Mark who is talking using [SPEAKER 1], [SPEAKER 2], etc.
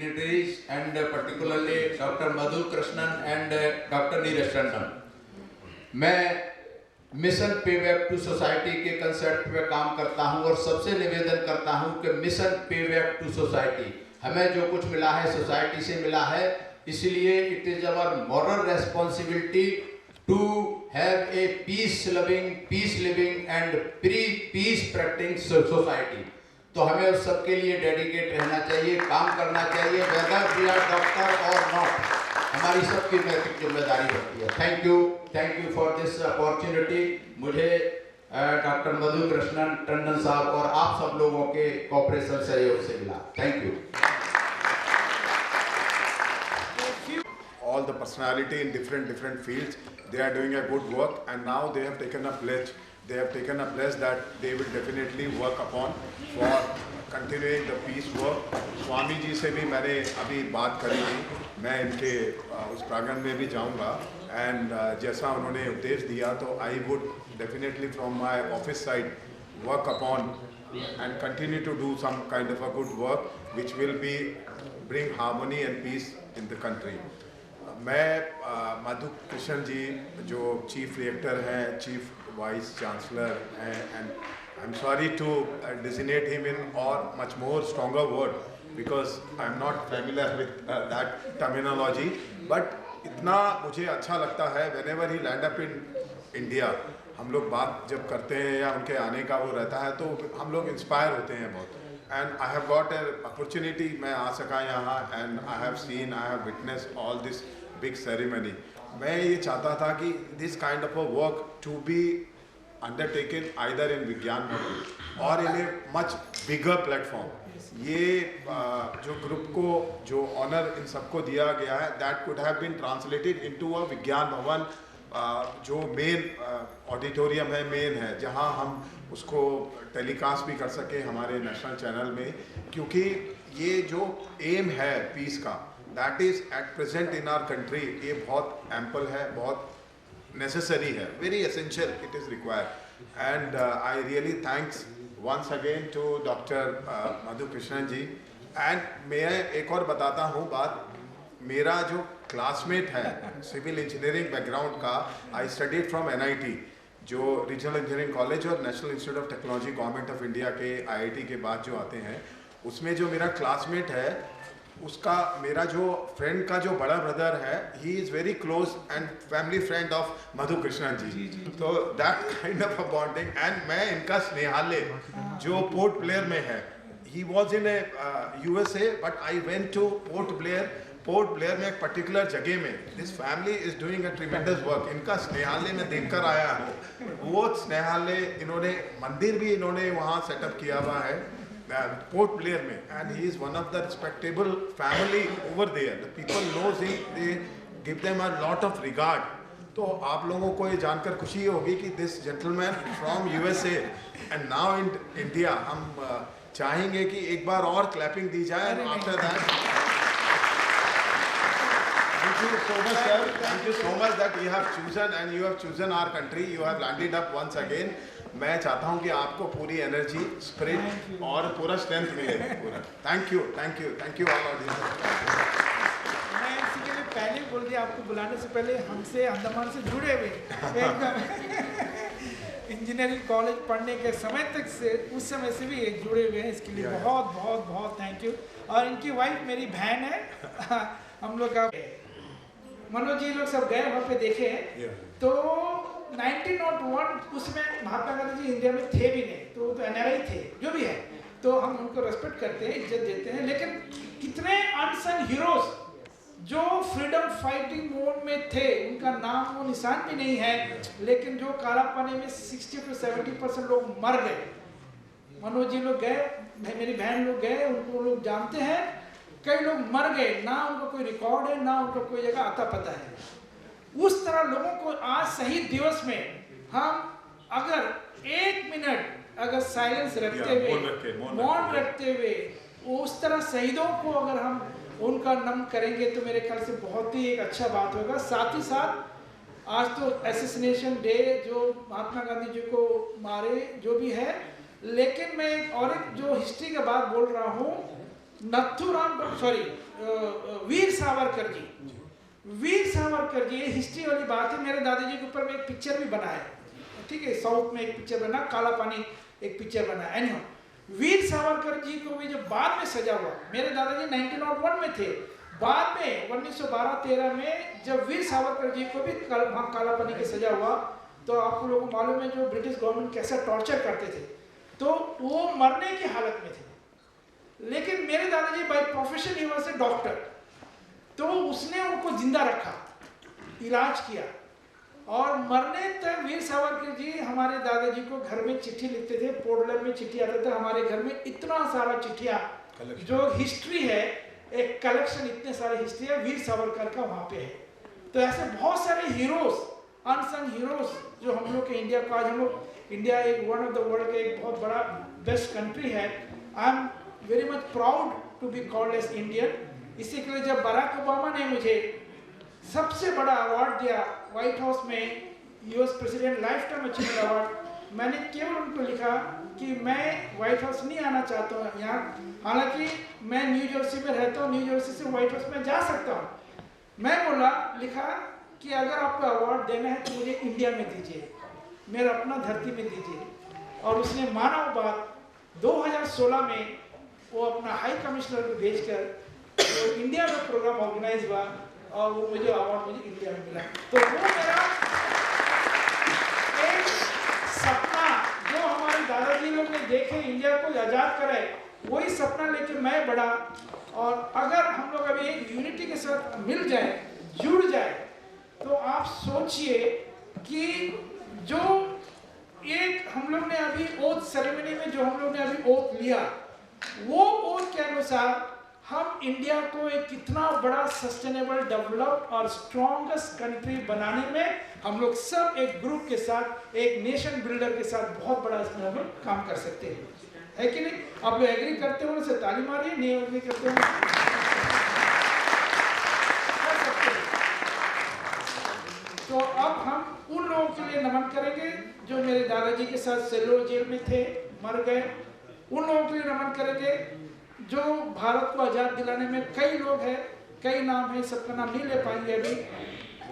[SPEAKER 1] dignitaries and particularly Dr. Madhu Krishnan and Dr. Neeraj Tandon. मैं mission पे back to society के concept पे काम करता हूँ और सबसे निवेदन करता हूँ कि मिशन पे बैक टू सोसाइटी, हमें जो कुछ मिला है सोसाइटी से मिला है, इसलिए it is our moral responsibility to have a peace living and peace practising society. तो हमें उस सबके लिए डेडिकेट रहना चाहिए, काम करना चाहिए, वेदर वी आर डॉक्टर और नॉट, हमारी सबकी नैतिक जिम्मेदारी होती है। Thank you for this opportunity. मुझे डॉक्टर मधु कृष्णन टंडन साहब और आप सब लोगों के कोऑपरेशन सहयोग से मिला। Thank you.
[SPEAKER 2] All the personality in different fields, they are doing a good work, and now they have taken a pledge. They have taken a pledge that they will definitely work upon for continuing the peace work. Swami ji से भी मैंने अभी बात करी थी, मैं इनके उस प्रांगण में भी जाऊंगा, एंड जैसा उन्होंने उपदेश दिया तो I would definitely from my office side work upon and continue to do some kind of a good work which will be bring harmony and peace in the country. मैं मधु कृष्णन जी जो चीफ रिएक्टर हैं, chief vice chancellor हैं, and I am sorry to designate him in और much more stronger word because I am not familiar with that terminology, but इतना मुझे अच्छा लगता है whenever he land up in India, हम लोग बात जब करते हैं या उनके आने का वो रहता है तो हम लोग इंस्पायर होते हैं बहुत। And I have got an opportunity, मैं आ सका यहाँ, and I have seen, I have witnessed all this big ceremony. मैं ये चाहता था कि this kind of a work to be undertaken either in विज्ञान भवन और in a much bigger platform. ये जो ग्रुप को जो ऑनर इन सबको दिया गया है, that could have been translated into a विज्ञान भवन जो मेन ऑडिटोरियम है, मेन है, जहां हम उसको टेलीकास्ट भी कर सके हमारे नेशनल चैनल में, क्योंकि ये जो एम है पीस का, that is at present in our country, ये बहुत एम्पल है, बहुत नेसेसरी है, very essential, it is required. And I really thanks once again to doctor Madhu Krishnan ji. And मैं एक और बताता हूँ बात, मेरा जो क्लासमेट है सिविल इंजीनियरिंग बैकग्राउंड का, आई स्टडीड फ्रॉम NIT जो रीजनल इंजीनियरिंग कॉलेज और national institute of technology government of India के IIT के बाद जो आते हैं, उसमें जो मेरा क्लासमेट है उसका, मेरा जो फ्रेंड का जो बड़ा ब्रदर है, he is very close and family friend of Madhu Krishnan ji, तो that kind of a bonding. And मैं इनका स्नेहालय जो पोर्ट ब्लेयर में है, he was in USA but I went to Port Blair में एक पर्टिकुलर जगह में, this family is doing a tremendous work. इनका स्नेहालय मैं देखकर आया हूँ, वो स्नेहालय इन्होंने मंदिर भी इन्होंने वहाँ सेटअप किया हुआ है पोर्ट ब्लेयर में, and he is one of the respectable family over there, the people knows him, they give them a lot of regard. तो आप लोगों को ये जानकर खुशी होगी कि this gentleman from USA and now in India, हम चाहेंगे कि एक बार और क्लैपिंग दी जाए। After that Thank you so much, sir. Thank you so much that you have chosen and you have chosen our country. You have landed up once again. मैं चाहता हूँ कि आपको पूरी एनर्जी, स्पिरिट और पूरा स्ट्रेंथ मिले पूरा। Thank you all audience.
[SPEAKER 3] मैं इसी के लिए पहले बोल दिया, आपको बुलाने से पहले हमसे अंडमान से जुड़े हुए एकदम इंजीनियरिंग कॉलेज पढ़ने के समय तक से, उस समय से भी जुड़े हुए हैं, इसके लिए बहुत बहुत बहुत थैंक यू। और इनकी वाइफ मेरी बहन है, हम लोग का मनोज जी लोग सब गए वहाँ पे देखे हैं, तो 1901 उसमें महात्मा गांधी जी इंडिया में थे भी नहीं, तो NRI थे, जो भी है, तो हम उनको रेस्पेक्ट करते हैं, इज्जत देते हैं। लेकिन कितने अनसन हीरोज जो फ्रीडम फाइटिंग मोड में थे, उनका नाम वो निशान भी नहीं है, लेकिन जो कालापानी में 60 to 70% लोग मर गए। मनोज जी लोग गए, मेरी बहन लोग गए, उनको लोग जानते हैं, कई लोग मर गए, ना उनको कोई रिकॉर्ड है, ना उनको कोई जगह आता पता है। उस तरह लोगों को आज शहीद दिवस में हम अगर 1 मिनट अगर साइलेंस रखते हुए, मौन रखते हुए, उस तरह शहीदों को अगर हम उनका नमन करेंगे तो मेरे ख्याल से बहुत ही एक अच्छा बात होगा। साथ ही साथ आज तो एसेसिनेशन डे, जो महात्मा गांधी जी को मारे, जो भी है, लेकिन मैं और एक जो हिस्ट्री की बात बोल रहा हूँ, वीर सावरकर जी, वीर सावरकर जी, ये हिस्ट्री वाली बात है। मेरे दादाजी के ऊपर में एक पिक्चर भी बना है, ठीक है, साउथ में एक पिक्चर बना, काला पानी एक पिक्चर बना है। एनीहाउ, वीर सावरकर जी को भी जो बाद में सजा हुआ, मेरे दादाजी 1901 में थे, बाद में 1912-13 में जब वीर सावरकर जी को भी काला पानी की सजा हुआ, तो आप लोगों को मालूम है जो ब्रिटिश गवर्नमेंट कैसा टॉर्चर करते थे, तो वो मरने की हालत में थे। लेकिन मेरे दादाजी by profession he was a doctor, तो उसने उनको जिंदा रखा, इलाज किया, और मरने तक वीर सावरकर जी हमारे दादाजी को घर में चिट्ठी लिखते थे, पोर्टलर में चिट्ठी आता था, हमारे घर में इतना सारा चिट्ठियाँ, जो हिस्ट्री है, एक कलेक्शन, इतने सारे हिस्ट्री है वीर सावरकर का वहाँ पे है। तो ऐसे बहुत सारे हीरोज, अनसंग हीरोज जो हम लोग के इंडिया को, आज हम लोग इंडिया एक वन ऑफ द वर्ल्ड के एक बहुत बड़ा बेस्ट कंट्री है। I am very much proud to be called as Indian. इसी के लिए जब बराक ओबामा ने मुझे सबसे बड़ा अवार्ड दिया व्हाइट हाउस में, US president life time achievement award, मैंने केवल उनको लिखा कि मैं व्हाइट हाउस नहीं आना चाहता हूँ यहाँ, हालांकि मैं न्यू जर्सी में रहता हूँ, न्यू जर्सी से व्हाइट हाउस में जा सकता हूँ। मैं बोला, लिखा कि अगर आपको अवार्ड देना है तो मुझे इंडिया में दीजिए, मेरा अपना धरती में दीजिए। और उसने माना वो बात। 2016 में वो अपना हाई कमिश्नर को भेजकर तो इंडिया में प्रोग्राम ऑर्गेनाइज हुआ, और वो मुझे अवार्ड मुझे इंडिया में मिला। तो वो मेरा एक सपना जो हमारे दादाजी लोग ने देखे, इंडिया को आज़ाद कराए, वही सपना लेके मैं बढ़ा। और अगर हम लोग अभी एक यूनिटी के साथ मिल जाए, जुड़ जाए, तो आप सोचिए कि जो एक हम लोग ने अभी ओथ सेरेमनी में जो हम लोग ने अभी ओथ लिया, वो ओथ के अनुसार हम इंडिया को एक कितना बड़ा सस्टेनेबल, डेवलप्ड और स्ट्रॉन्गेस्ट कंट्री बनाने में हम लोग सब एक ग्रुप के साथ, एक नेशन बिल्डर के साथ बहुत बड़ा इसमें हम लोग काम कर सकते हैं, है कि नहीं? आप लोग एग्री करते हो उसे ताली मारिए, नहीं एग्री करते हो कर सकते हैं। तो अब हम उन लोगों के लिए नमन करेंगे जो मेरे दादाजी के साथ सेलूलर जेल में थे, मर गए। उन लोगों के लिए नमन करेंगे जो भारत को आज़ाद दिलाने में, कई लोग हैं, कई नाम हैं, सबका नाम नहीं ले पाएंगे अभी,